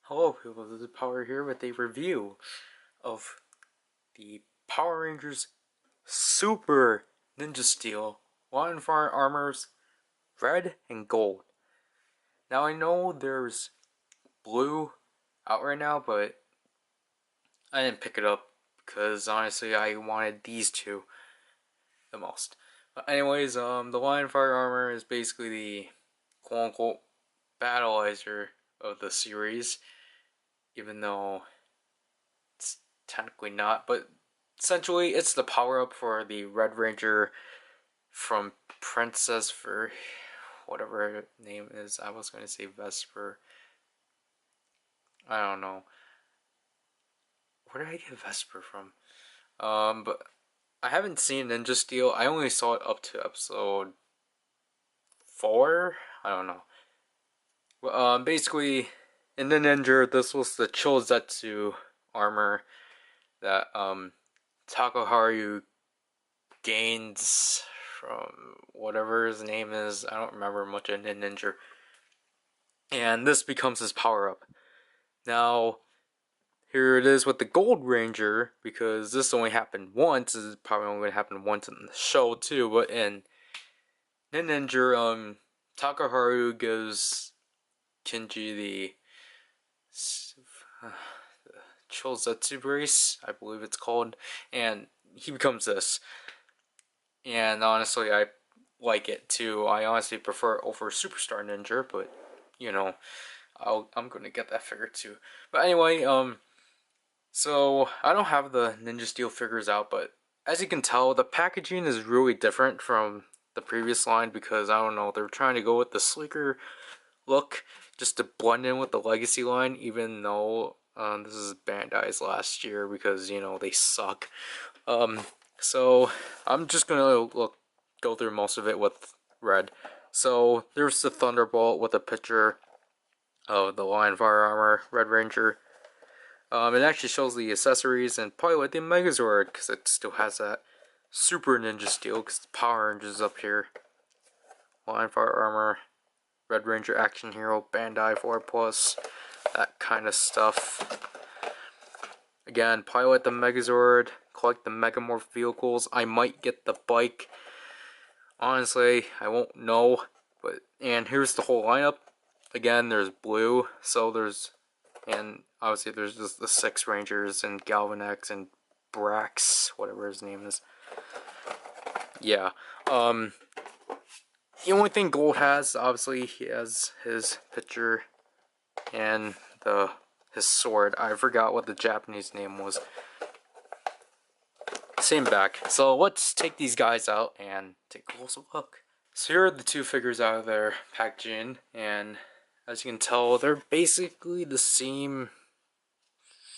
Hello people, this is Power here with a review of the Power Rangers Super Ninja Steel Line Fire Armors Red and Gold. Now I know there's blue out right now, but I didn't pick it up because honestly I wanted these two the most. But anyways, the Line Fire Armor is basically the quote-unquote battleizer of the series, even though it's technically not, but essentially it's the power up for the Red Ranger from Princess for whatever her name is. I was going to say Vesper. I don't know. Where did I get Vesper from? But I haven't seen Ninja Steel. I only saw it up to episode 4. I don't know. But basically, in the Ninja, this was the Chozetsu armor that Takaharu gains from whatever his name is. I don't remember much in Ninja. And this becomes his power up. Now, here it is with the Gold Ranger, because this only happened once. This is probably only going to happen once in the show too. But in Ninja, Takaharu gives Kinji the Chozetsu brace, I believe it's called, and he becomes this. And honestly, I like it too. I honestly prefer it over Superstar Ninja, but you know, I'm gonna get that figure too. But anyway, so I don't have the Ninja Steel figures out, but as you can tell, the packaging is really different from the previous line because I don't know, they're trying to go with the sleeker look just to blend in with the Legacy line, even though this is Bandai's last year because you know they suck. So I'm just gonna go through most of it with red. So there's the Thunderbolt with a picture of the Lion Fire Armor Red Ranger. It actually shows the accessories and probably like the Megazord because it still has that Super Ninja Steel because the Power Rangers up here. Lion Fire Armor, Red Ranger Action Hero, Bandai 4 Plus, that kind of stuff. Again, pilot the Megazord, collect the Megamorph vehicles. I might get the bike. Honestly, I won't know. And here's the whole lineup. Again, there's blue, so there's, and obviously there's just the 6 Rangers and Galvanex and Brax, whatever his name is. Yeah. The only thing Gold has, obviously, he has his picture and his sword. I forgot what the Japanese name was. Same back. So let's take these guys out and take a closer look. So here are the two figures out of their packaging, and as you can tell, they're basically the same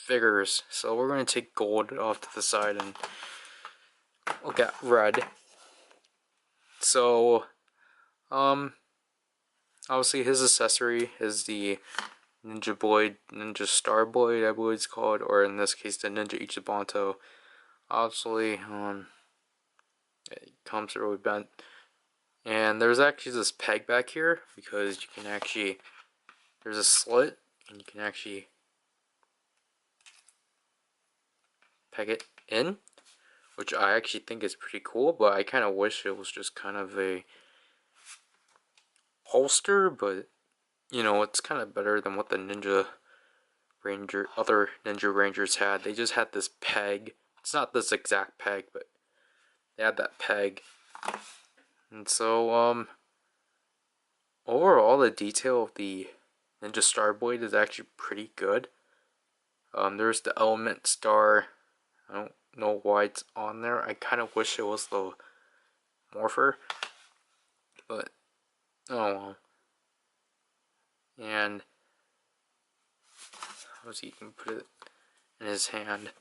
figures. So we're going to take Gold off to the side and look at Red. So, obviously his accessory is the Ninja Blade, Ninja Star Blade, I believe it's called, or in this case, the Ninja Ichibanto. Obviously, it comes really bent. And there's actually this peg back here because you can actually, there's a slit and you can actually peg it in, which I actually think is pretty cool, but I kind of wish it was just kind of a holster, but you know, it's kind of better than what the other Ninja Rangers had. They just had this peg. It's not this exact peg, but they had that peg. And so, overall, the detail of the Ninja Star Blade is actually pretty good. There's the Element Star. I don't know why it's on there. I kind of wish it was the Morpher, but oh well. And obviously, you can put it in his hand.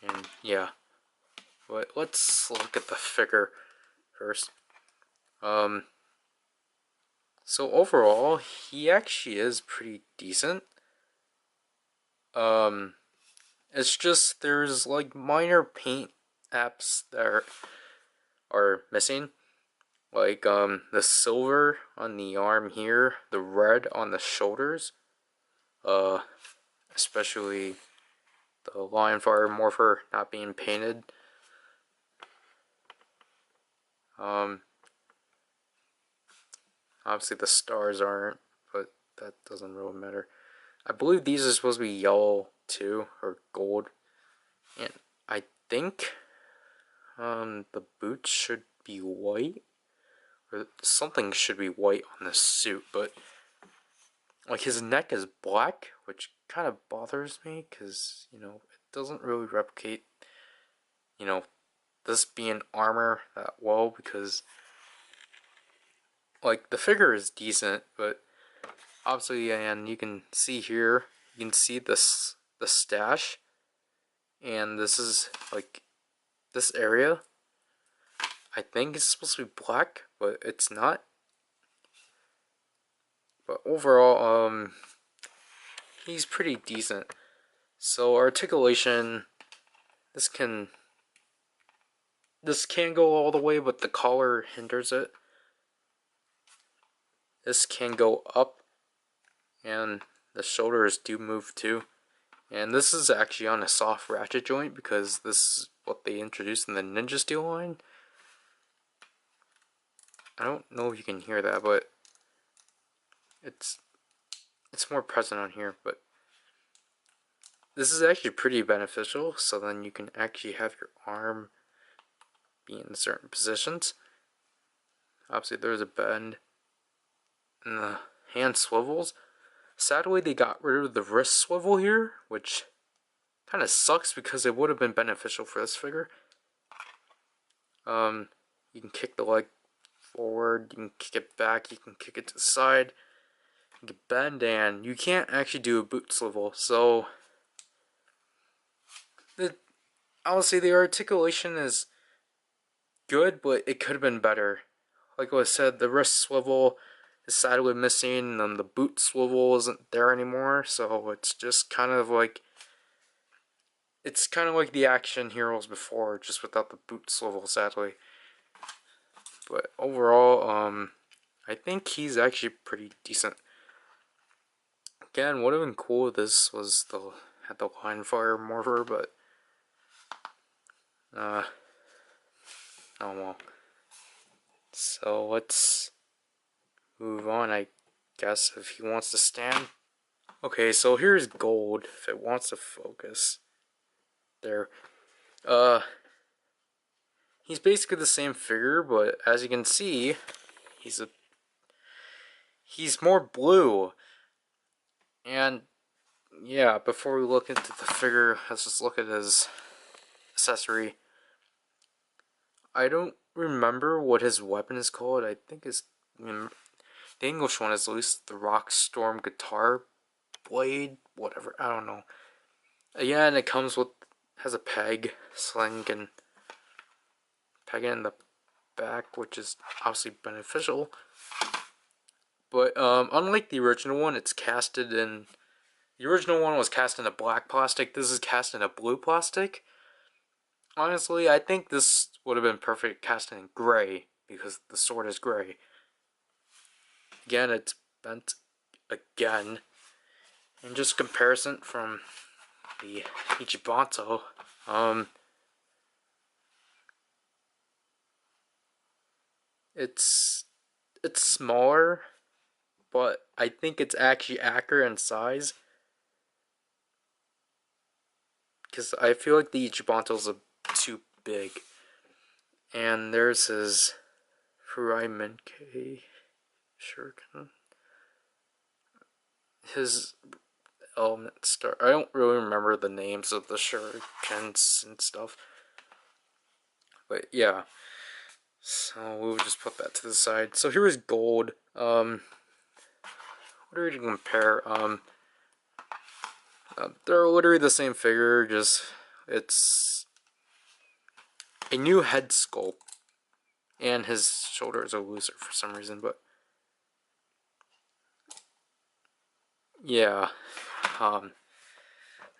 And yeah, but let's look at the figure first. So overall, he actually is pretty decent. It's just there's like minor paint apps that are missing. Like the silver on the arm here, the red on the shoulders, uh especially the Lion Fire Morpher not being painted. Obviously the stars aren't, but that doesn't really matter. I believe these are supposed to be yellow too, or gold. And I think the boots should be white, or something should be white on this suit, but like his neck is black, which kind of bothers me because, you know, it doesn't really replicate, you know, this being armor that well, because like the figure is decent, but obviously, and you can see here, you can see this the stash, and this is like this area. I think it's supposed to be black, but it's not. But overall, he's pretty decent. So articulation, this can go all the way, but the collar hinders it. This can go up, and the shoulders do move too. And this is actually on a soft ratchet joint because this is what they introduced in the Ninja Steel line. I don't know if you can hear that, but it's more present on here. But this is actually pretty beneficial, so then you can actually have your arm be in certain positions. Obviously there's a bend, and the hand swivels. Sadly, they got rid of the wrist swivel here, which kind of sucks because it would have been beneficial for this figure. You can kick the leg forward, you can kick it back, you can kick it to the side, you can bend, and you can't actually do a boot swivel. So, honestly, the articulation is good, but it could have been better. Like I said, the wrist swivel is sadly missing, and the boot swivel isn't there anymore, so it's just kind of like the action heroes before, just without the boot swivel, sadly. But overall, I think he's actually pretty decent. Again, would have been cool if this was had the Lion Fire Morpher, but oh well. So let's move on, I guess, if he wants to stand. Okay, so here's gold, if it wants to focus. There. He's basically the same figure, but as you can see, he's more blue. And yeah, before we look into the figure, let's just look at his accessory. I don't remember what his weapon is called. I think the English one is at least the Rock Storm Guitar Blade, whatever, I don't know. Yeah, and it has a peg, sling, and peg it in the back, which is obviously beneficial. But unlike the original one, it's casted in. The original one was cast in a black plastic. This is cast in a blue plastic. Honestly, I think this would have been perfect cast in gray because the sword is gray. Again, it's bent again. And just comparison from the Ichibanto, it's smaller, but I think it's actually accurate in size. Because I feel like the Ichibanto's too big. And there's his Furai Menkei Shuriken. His element star. I don't really remember the names of the shurikens and stuff. But yeah. So we'll just put that to the side. So here is gold. What are we to compare? They're literally the same figure, just it's a new head sculpt. And his shoulders are looser for some reason, but yeah.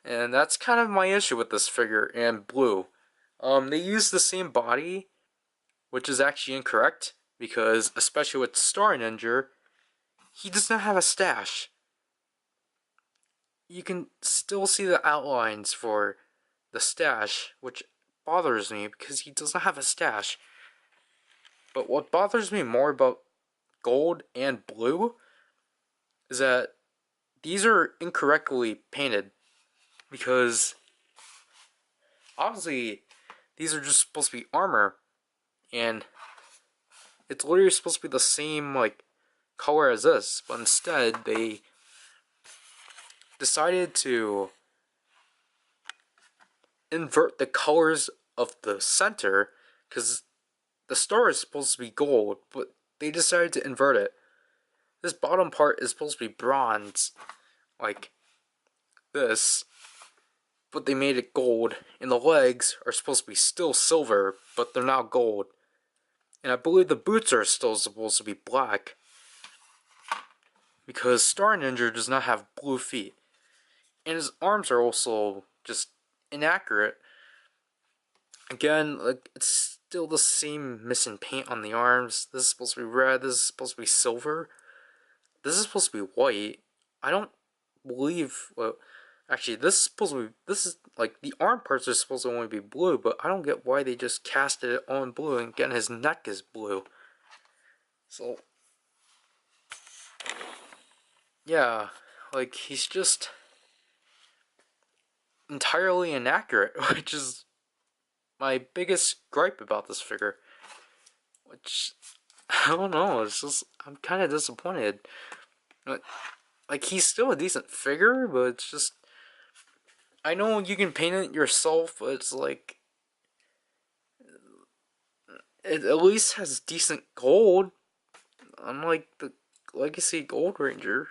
And that's kind of my issue with this figure and blue. They use the same body, which is actually incorrect because especially with Star Ninja, he does not have a stash. You can still see the outlines for the stash, which bothers me because he does not have a stash. But what bothers me more about gold and blue is that these are incorrectly painted, because obviously these are just supposed to be armor, and it's literally supposed to be the same like color as this, but instead they decided to invert the colors of the center, because the star is supposed to be gold, but they decided to invert it. This bottom part is supposed to be bronze, like this, but they made it gold, and the legs are supposed to be still silver, but they're now gold. And I believe the boots are still supposed to be black, because Star Ninja does not have blue feet. And his arms are also just inaccurate. Again, like, it's still the same missing paint on the arms. This is supposed to be red, this is supposed to be silver. This is supposed to be white. I don't believe, well, actually, this is supposed to be, this is, like, the arm parts are supposed to only be blue, but I don't get why they just casted it on blue, and again, his neck is blue. So, yeah, like, he's just entirely inaccurate, which is my biggest gripe about this figure. Which, I don't know, it's just, I'm kind of disappointed. Like, he's still a decent figure, but it's just, I know you can paint it yourself, but it's like, it at least has decent gold, unlike the Legacy Gold Ranger.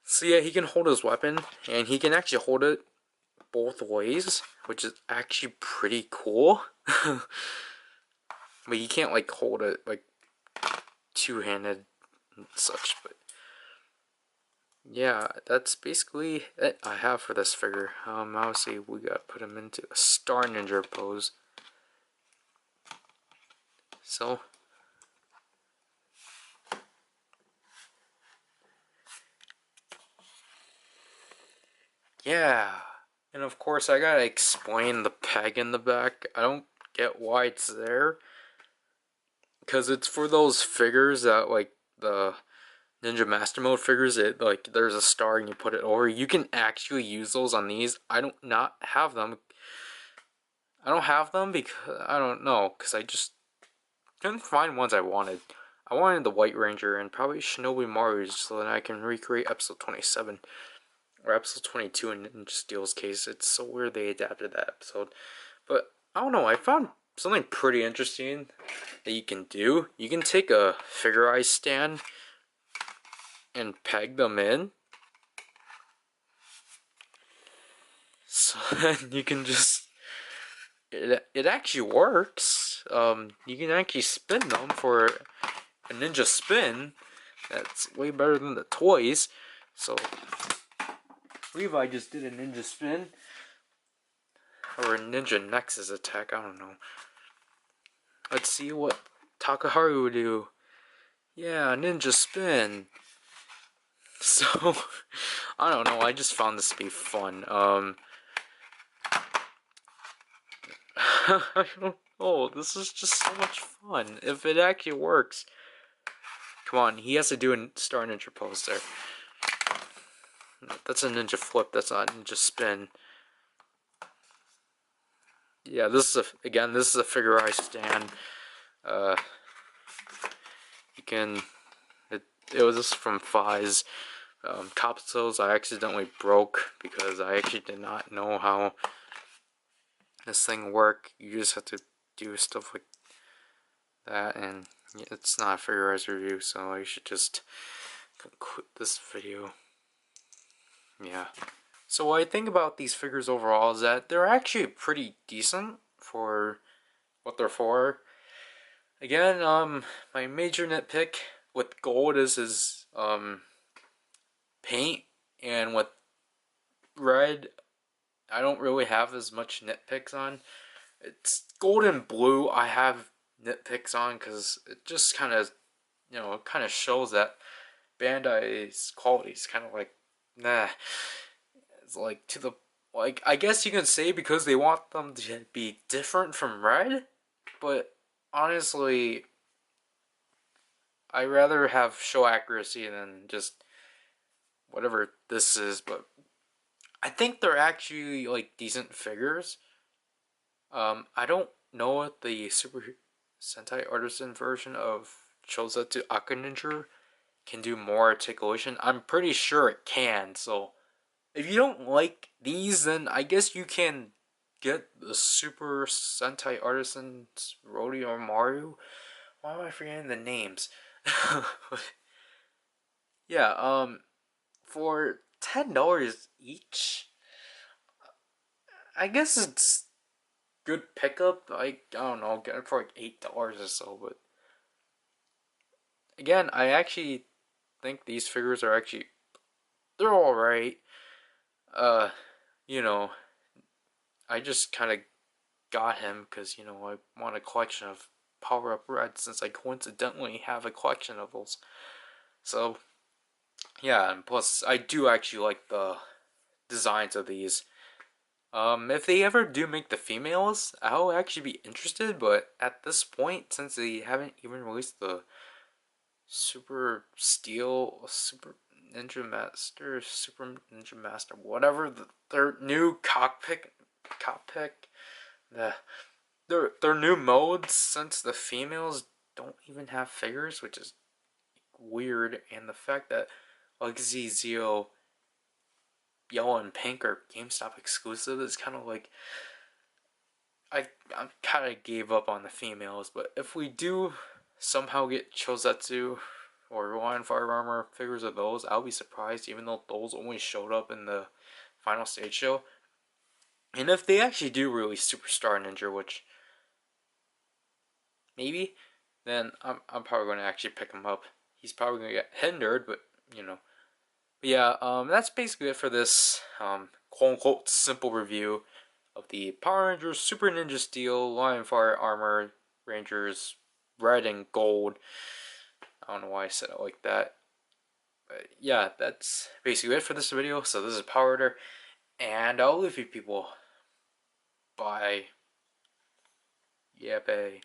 So yeah, he can hold his weapon, and he can actually hold it both ways, which is actually pretty cool. But you can't like hold it like two-handed and such, but yeah, that's basically it I have for this figure. Obviously we gotta put him into a Star Ninja pose. So yeah, and of course I gotta explain the peg in the back. I don't get why it's there, because it's for those figures that, like, the Ninja Master Mode figures, it, like, there's a star and you put it over. You can actually use those on these. I don't not have them. I don't have them because, I don't know, because I just couldn't find ones I wanted. I wanted the White Ranger and probably Shinobi Maru so that I can recreate episode 27. Or episode 22 in Ninja Steel's case. It's so weird they adapted that episode. But, I don't know, I found something pretty interesting that you can do. You can take a figure eye stand and peg them in. So then you can just, it actually works. You can actually spin them for a ninja spin. That's way better than the toys. So Levi just did a ninja spin, or a ninja nexus attack, I don't know. Let's see what Takaharu would do. Yeah, ninja spin. So, I don't know, I just found this to be fun. I don't know, this is just so much fun, if it actually works. Come on, he has to do a Star Ninja pose there. That's a ninja flip, that's not a ninja spin. Yeah, this is a figure eye stand. You can, it was just from Fi's. Capsules I accidentally broke because I actually did not know how this thing worked. You just have to do stuff like that, and it's not a figure eyes review, so I should just conclude this video. Yeah. So what I think about these figures overall is that they're actually pretty decent for what they're for. Again, my major nitpick with gold is his paint, and with red, I don't really have as much nitpicks on. It's gold and blue, I have nitpicks on, because it just kind of, kind of shows that Bandai's quality is kind of like, nah. It's like to the, like, I guess you can say because they want them to be different from Red, but honestly, I rather have show accuracy than just whatever this is. But I think they're actually like decent figures. I don't know what the Super Sentai Artisan version of Chosetsu Akaninja can do more articulation. I'm pretty sure it can. So if you don't like these, then I guess you can get the Super Sentai Artisans Rodeo Mario. Why am I forgetting the names? Yeah, for $10 each, I guess it's good pickup. I don't know, get it for like $8 or so. But again, I actually think these figures are actually, they're all right. Uh, you know, I just kind of got him because I want a collection of Power Up Red, since I coincidentally have a collection of those. So yeah, and plus I do actually like the designs of these. If they ever do make the females, I'll actually be interested. But at this point, since they haven't even released the Super Ninja Master, whatever their new cockpit, the their new modes, since the females don't even have figures, which is weird, and the fact that Legacy Zeo Yellow and Pink are GameStop exclusive is kind of like, I kind of gave up on the females. But if we do somehow get Chosetsu or Lion Fire Armor figures of those, I'll be surprised, even though those only showed up in the final stage show. And if they actually do release Superstar Ninja, which maybe, then I'm probably going to actually pick him up. He's probably going to get hindered, but you know. But yeah, that's basically it for this quote unquote simple review of the Power Rangers Super Ninja Steel Lion Fire Armor Rangers Red and Gold. I don't know why I said it like that. But yeah, that's basically it for this video. So this is PowerRider, and I'll leave you people. Bye. Yeah, bye.